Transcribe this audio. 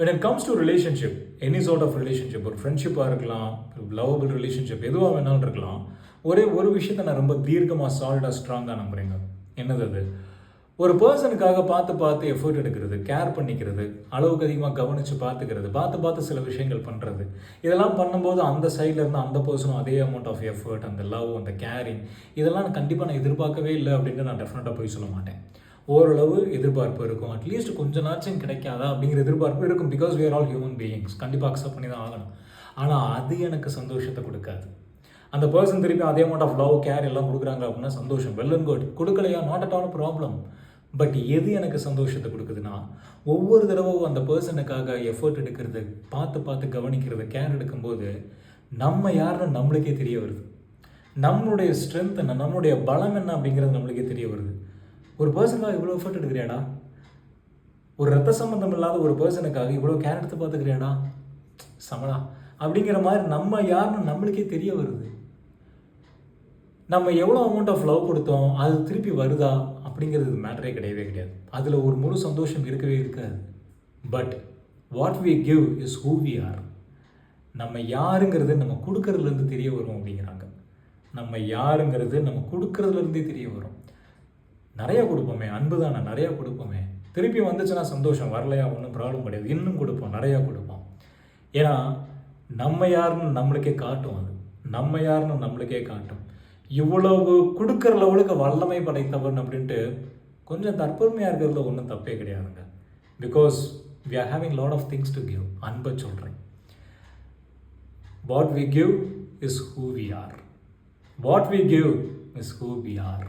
when it comes to relationship, any sort of relationship, ஒரு ஃப்ரெண்ட்ஷிப்பாக இருக்கலாம், lovable relationship எதுவாக வேணாலும் இருக்கலாம், ஒரே ஒரு விஷயத்தை நான் ரொம்ப தீர்க்கமாக சால்டாக ஸ்ட்ராங்காக நம்புறேங்க. என்னது அது? ஒரு பர்சனுக்காக பார்த்து எஃபர்ட் எடுக்கிறது, கேர் பண்ணிக்கிறது, அளவுக்கு அதிகமாக கவனித்து பார்த்து சில விஷயங்கள் பண்ணுறது, இதெல்லாம் பண்ணும்போது அந்த சைடில் இருந்து அந்த பர்சனும் அதே அமௌண்ட் ஆஃப் எஃபர்ட், அந்த லவ், அந்த கேரிங், இதெல்லாம் நான் கண்டிப்பாக நான் எதிர்பார்க்கவே இல்லை அப்படின்ட்டு நான் டெஃபினட்டாக போய் சொல்ல மாட்டேன். ஓரளவு எதிர்பார்ப்பு இருக்கும், அட்லீஸ்ட் கொஞ்ச நாச்சும் கிடைக்காதா அப்படிங்கிற எதிர்பார்ப்பு இருக்கும். Because we are all human beings, கண்டிப்பாக அக்செப்ட் பண்ணி தான் ஆகணும். ஆனால் அது எனக்கு சந்தோஷத்தை கொடுக்காது. அந்த பர்சன் திருப்பி அதே அமௌண்ட் ஆஃப் லவ், கேர் எல்லாம் கொடுக்குறாங்க அப்படின்னா சந்தோஷம், வெல் அண்ட் குட். கொடுக்கலையா, not at all problem. But எது எனக்கு சந்தோஷத்தை கொடுக்குதுன்னா, ஒவ்வொரு தடவும் அந்த பர்சனுக்காக எஃபர்ட் எடுக்கிறது, பார்த்து கவனிக்கிறது, கேர் எடுக்கும்போது நம்ம யாருன்னு நம்மளுக்கே தெரிய வருது. நம்மளுடைய ஸ்ட்ரென்த் என்ன, நம்மளுடைய பலம் என்ன அப்படிங்கிறது நம்மளுக்கே தெரிய வருது. ஒரு பர்சனுக்காக இவ்வளோ எஃபர்ட் எடுக்கிறியாடா, ஒரு ரத்த சம்பந்தம் இல்லாத ஒரு பர்சனுக்காக இவ்வளோ கேர் எடுத்து பார்த்துக்கிறியாடா, சமடா அப்படிங்கிற மாதிரி நம்ம யாருன்னு நம்மளுக்கே தெரிய வருது. நம்ம எவ்வளோ அமௌண்ட் ஆஃப் லவ் கொடுத்தோம், அது திருப்பி வருதா அப்படிங்கிறது மேட்டரே கிடையாது. அதில் ஒரு முழு சந்தோஷம் இருக்கவே இருக்காது. But what we give is who we are. நம்ம யாருங்கிறது நம்ம கொடுக்கறதுலேருந்து தெரிய வரும் அப்படிங்கிறாங்க. நம்ம யாருங்கிறது நம்ம கொடுக்கறதுலேருந்தே தெரிய வரும். நிறையா கொடுப்போமே, அன்பு தானே, நிறையா கொடுப்போமே, திருப்பி வந்துச்சுன்னா சந்தோஷம், வரலையா ஒன்றும் ப்ராப்ளம் கிடையாது, இன்னும் கொடுப்போம், நிறையா கொடுப்போம். ஏன்னா நம்ம யாருன்னு நம்மளுக்கே காட்டும். அது நம்ம யாருன்னு நம்மளுக்கே காட்டும். இவ்வளவு கொடுக்குற லெவலுக்கு வல்லமை படைத்தவன் அப்படின்ட்டு கொஞ்சம் தற்பெருமையாக இருக்கிறதுல ஒன்றும் தப்பே கிடையாதுங்க. Because we are having lot of things to give. அன்பை சொல்கிறேன். What we give is who we are. What we give is who we are.